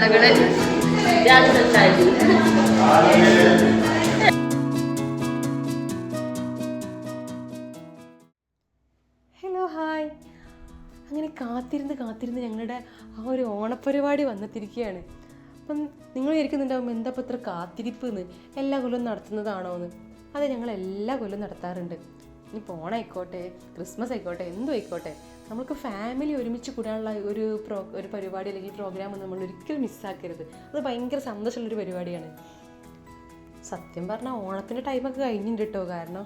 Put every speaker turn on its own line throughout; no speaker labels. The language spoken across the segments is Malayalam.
കഥകള്
ഹലോ ഹായ്. അങ്ങനെ കാത്തിരുന്ന് ഞങ്ങളുടെ ആ ഒരു ഓണപ്പരിപാടി വന്നെത്തിരിക്കുകയാണ്. അപ്പം നിങ്ങൾ വിചാരിക്കുന്നുണ്ടാവും എന്താ ഇപ്പം ഇത്ര കാത്തിരിപ്പ് എന്ന്, എല്ലാ കൊല്ലവും നടത്തുന്നതാണോ എന്ന്. അതെ, ഞങ്ങൾ എല്ലാ കൊല്ലവും നടത്താറുണ്ട്. ഇനിയിപ്പോൾ ഓണമായിക്കോട്ടെ, ക്രിസ്മസ് ആയിക്കോട്ടെ, എന്തും ആയിക്കോട്ടെ, നമ്മൾക്ക് ഫാമിലി ഒരുമിച്ച് കൂടാനുള്ള ഒരു പരിപാടി അല്ലെങ്കിൽ പ്രോഗ്രാം നമ്മൾ ഒരിക്കലും മിസ്സാക്കരുത്. അത് ഭയങ്കര സന്തോഷമുള്ളൊരു പരിപാടിയാണ്. സത്യം പറഞ്ഞാൽ ഓണത്തിൻ്റെ ടൈമൊക്കെ കഴിഞ്ഞിട്ടുണ്ട് കേട്ടോ. കാരണം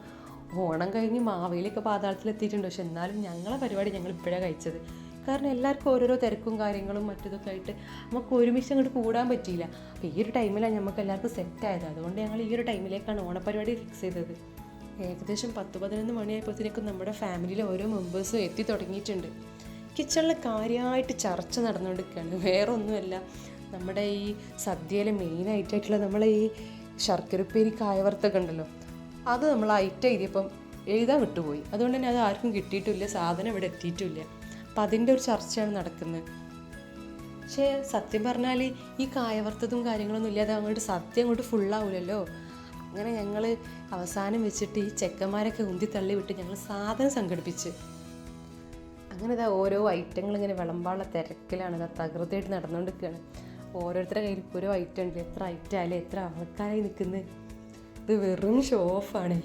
ഓണം കഴിഞ്ഞ് മാവേലിയൊക്കെ പാതാളത്തിലെത്തിയിട്ടുണ്ട്. പക്ഷെ എന്നാലും ഞങ്ങളെ പരിപാടി ഞങ്ങൾ ഇപ്പോഴാണ് കഴിച്ചത്. കാരണം എല്ലാവർക്കും ഓരോരോ തിരക്കും കാര്യങ്ങളും മറ്റതൊക്കെ ആയിട്ട് നമുക്ക് ഒരുമിച്ച് അങ്ങോട്ട് കൂടാൻ പറ്റിയില്ല. അപ്പോൾ ഈ ഒരു ടൈമിലാണ് നമുക്ക് എല്ലാവർക്കും സെറ്റായത്. അതുകൊണ്ട് ഞങ്ങൾ ഈ ഒരു ടൈമിലേക്കാണ് ഓണപ്പരിപാടി ഫിക്സ് ചെയ്തത്. ഏകദേശം 10-11 മണിയായപ്പോഴത്തേക്കും നമ്മുടെ ഫാമിലിയിലെ ഓരോ മെമ്പേഴ്സും എത്തി തുടങ്ങിയിട്ടുണ്ട്. കിച്ചണിൽ കാര്യമായിട്ട് ചർച്ച നടന്നുകൊണ്ടിരിക്കുകയാണ്. വേറെ ഒന്നുമല്ല, നമ്മുടെ ഈ സദ്യയിലെ മെയിനായിട്ടായിട്ടുള്ള നമ്മളെ ഈ ശർക്കരപ്പേരി കായവറുത്തൊക്കെ ഉണ്ടല്ലോ, അത് നമ്മൾ ഐറ്റം എഴുതിയപ്പം എഴുതാൻ വിട്ടുപോയി. അതുകൊണ്ട് തന്നെ അത് ആർക്കും കിട്ടിയിട്ടില്ല, സാധനം ഇവിടെ എത്തിയിട്ടില്ല. അപ്പം അതിൻ്റെ ഒരു ചർച്ചയാണ് നടക്കുന്നത്. പക്ഷേ സത്യം പറഞ്ഞാൽ ഈ കായവറുത്തതും കാര്യങ്ങളൊന്നും ഇല്ലാതെ അങ്ങോട്ട് സദ്യ അങ്ങോട്ട് ഫുള്ളാവില്ലല്ലോ. അങ്ങനെ ഞങ്ങൾ അവസാനം വെച്ചിട്ട് ഈ ചെക്കന്മാരൊക്കെ ഉന്തി തള്ളി വിട്ട് ഞങ്ങൾ സാധനം സംഘടിപ്പിച്ച് അങ്ങനെ ഇതാ ഓരോ ഐറ്റങ്ങൾ ഇങ്ങനെ വിളമ്പാനുള്ള തിരക്കിലാണ്. ഇതാ തകൃതിയായിട്ട് നടന്നുകൊണ്ടിരിക്കുകയാണ്. ഓരോരുത്തരുടെ കയ്യിൽ ഓരോ ഐറ്റം ഉണ്ട്. എത്ര ഐറ്റം ആയാലും എത്ര ആൾക്കാരായി നിൽക്കുന്നത്. ഇത് വെറും ഷോ ഓഫാണ്.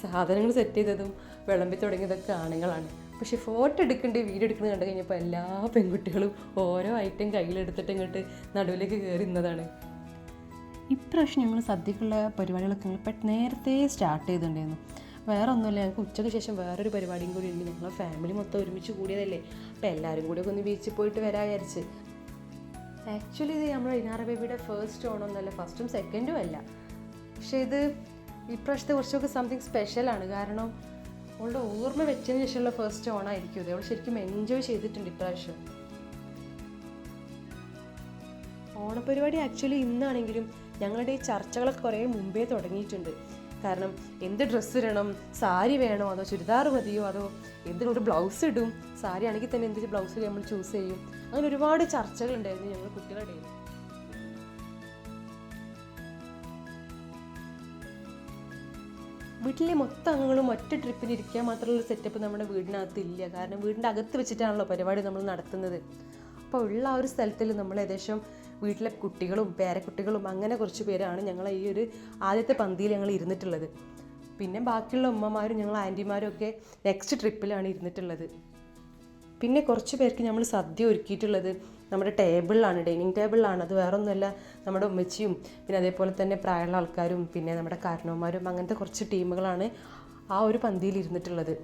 സാധനങ്ങൾ സെറ്റ് ചെയ്തതും വിളമ്പി തുടങ്ങിയതൊക്കെ ആണുങ്ങളാണ്. പക്ഷേ ഫോട്ടോ എടുക്കേണ്ടി വീഡിയോ എടുക്കുന്നത് കണ്ടു കഴിഞ്ഞപ്പോൾ എല്ലാ പെൺകുട്ടികളും ഓരോ ഐറ്റം കയ്യിലെടുത്തിട്ട് ഇങ്ങോട്ട് നടുവിലേക്ക് കയറി നിന്നതാണ്. ഇപ്രാവശ്യം ഞങ്ങൾ സദ്യക്കുള്ള പരിപാടികളൊക്കെ ഞങ്ങൾ നേരത്തെ സ്റ്റാർട്ട് ചെയ്തിട്ടുണ്ടായിരുന്നു. വേറെ ഒന്നുമില്ല, ഞങ്ങൾക്ക് ഉച്ചയ്ക്ക് ശേഷം വേറൊരു പരിപാടിയും കൂടി ഉണ്ട്. ഞങ്ങൾ ഫാമിലി മൊത്തം ഒരുമിച്ച് കൂടിയതല്ലേ, അപ്പോൾ എല്ലാവരും കൂടി ഒന്ന് ബീച്ചിൽ പോയിട്ട് വരാൻ വിചാരിച്ച്. ആക്ച്വലി ഇത് നമ്മുടെ ഇനാറ ബേബിയുടെ ഫസ്റ്റ് ഓണമൊന്നുമല്ല, ഫസ്റ്റും സെക്കൻഡും അല്ല. പക്ഷേ ഇത് ഇപ്രാവശ്യത്തെ കുറച്ചൊക്കെ സംതിങ് സ്പെഷ്യലാണ്. കാരണം അവളുടെ ഓർമ്മ വെച്ചതിന് ശേഷമുള്ള ഫസ്റ്റ് ഓണായിരിക്കും ഇത്. അവൾ ശരിക്കും എൻജോയ് ചെയ്തിട്ടുണ്ട് ഇപ്രാവശ്യം. ഓണപ്പരിപാടി ആക്ച്വലി ഇന്നാണെങ്കിലും ഞങ്ങളുടെ ഈ ചർച്ചകളൊക്കെ കുറേ മുമ്പേ തുടങ്ങിയിട്ടുണ്ട്. കാരണം എന്ത് ഡ്രസ്സ് ഇടണം, സാരി വേണോ അതോ ചുരിദാർ മതിയോ അതോ എന്തിനോട് ബ്ലൗസ് ഇടും, സാരി ആണെങ്കിൽ തന്നെ എന്ത് ബ്ലൗസ് നമ്മൾ ചൂസ് ചെയ്യും, അങ്ങനെ ഒരുപാട് ചർച്ചകളുണ്ടായിരുന്നു ഞങ്ങൾ കുട്ടികളുടെ ഇടയിൽ. വീട്ടിലെ മൊത്തം അംഗങ്ങളും ഒറ്റ ട്രിപ്പിന് ഇരിക്കാൻ മാത്രമുള്ള സെറ്റപ്പ് നമ്മുടെ വീടിനകത്ത് ഇല്ല. കാരണം വീടിൻ്റെ അകത്ത് വെച്ചിട്ടാണല്ലോ പരിപാടി നമ്മൾ നടത്തുന്നത്. അപ്പോൾ ഉള്ള ആ ഒരു സ്ഥലത്തിൽ നമ്മൾ ഏകദേശം വീട്ടിലെ കുട്ടികളും പേരക്കുട്ടികളും അങ്ങനെ കുറച്ച് പേരാണ് ഞങ്ങൾ ഈ ഒരു ആദ്യത്തെ പന്തിയിൽ ഞങ്ങൾ ഇരുന്നിട്ടുള്ളത്. പിന്നെ ബാക്കിയുള്ള ഉമ്മമാരും ഞങ്ങൾ ആൻറ്റിമാരും ഒക്കെ നെക്സ്റ്റ് ട്രിപ്പിലാണ് ഇരുന്നിട്ടുള്ളത്. പിന്നെ കുറച്ച് പേർക്ക് നമ്മൾ സദ്യ ഒരുക്കിയിട്ടുള്ളത് നമ്മുടെ ടേബിളിലാണ്, ഡൈനിങ് ടേബിളിലാണ്. അത് വേറെ ഒന്നുമല്ല, നമ്മുടെ ഉമ്മച്ചിയും പിന്നെ അതേപോലെ തന്നെ പ്രായമുള്ള ആൾക്കാരും പിന്നെ നമ്മുടെ കാരണവന്മാരും അങ്ങനത്തെ കുറച്ച് ടീമുകളാണ് ആ ഒരു പന്തിയിൽ ഇരുന്നിട്ടുള്ളത്.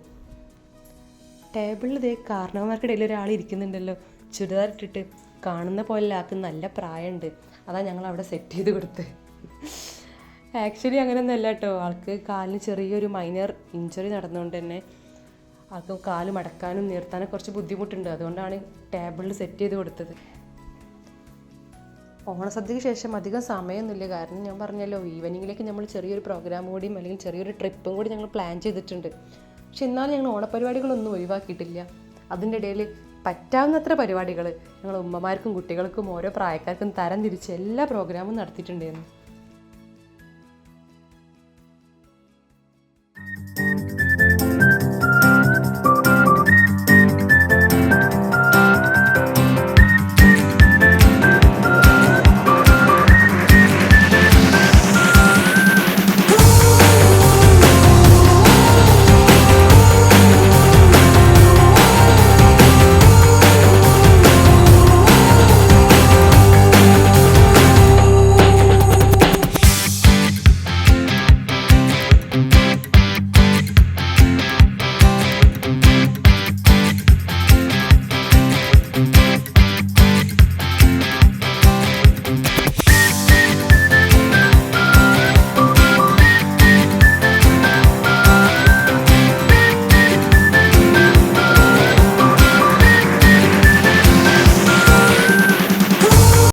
ടേബിളിൽ ഇതേ കാരണവന്മാർക്കിടയിൽ ഒരാൾ ഇരിക്കുന്നുണ്ടല്ലോ, ചുരിദാർ ഇട്ടിട്ട് കാണുന്ന പോലെ ആൾക്ക് നല്ല പ്രായമുണ്ട്. അതാണ് ഞങ്ങൾ അവിടെ സെറ്റ് ചെയ്ത് കൊടുത്ത്. ആക്ച്വലി അങ്ങനെയൊന്നും അല്ല കേട്ടോ, ആൾക്ക് കാലിന് ചെറിയൊരു മൈനർ ഇഞ്ചുറി നടന്നുകൊണ്ട് തന്നെ ആൾക്ക് കാല് മടക്കാനും നിർത്താനും കുറച്ച് ബുദ്ധിമുട്ടുണ്ട്. അതുകൊണ്ടാണ് ടേബിളിൽ സെറ്റ് ചെയ്ത് കൊടുത്തത്. ഓണസദ്യക്ക് ശേഷം അധികം സമയമൊന്നുമില്ല. കാരണം ഞാൻ പറഞ്ഞല്ലോ, ഈവനിങ്ങിലേക്ക് നമ്മൾ ചെറിയൊരു പ്രോഗ്രാം കൂടിയും അല്ലെങ്കിൽ ചെറിയൊരു ട്രിപ്പും കൂടി ഞങ്ങൾ പ്ലാൻ ചെയ്തിട്ടുണ്ട്. പക്ഷെ എന്നാലും ഞങ്ങൾ ഓണപ്പരിപാടികളൊന്നും ഒഴിവാക്കിയിട്ടില്ല. അതിൻ്റെ ഇടയിൽ പറ്റാവുന്നത്ര പരിപാടികൾ ഞങ്ങൾ ഉമ്മമാർക്കും കുട്ടികൾക്കും ഓരോ പ്രായക്കാർക്കും തരം തിരിച്ച് എല്ലാ പ്രോഗ്രാമും നടത്തിയിട്ടുണ്ടായിരുന്നു.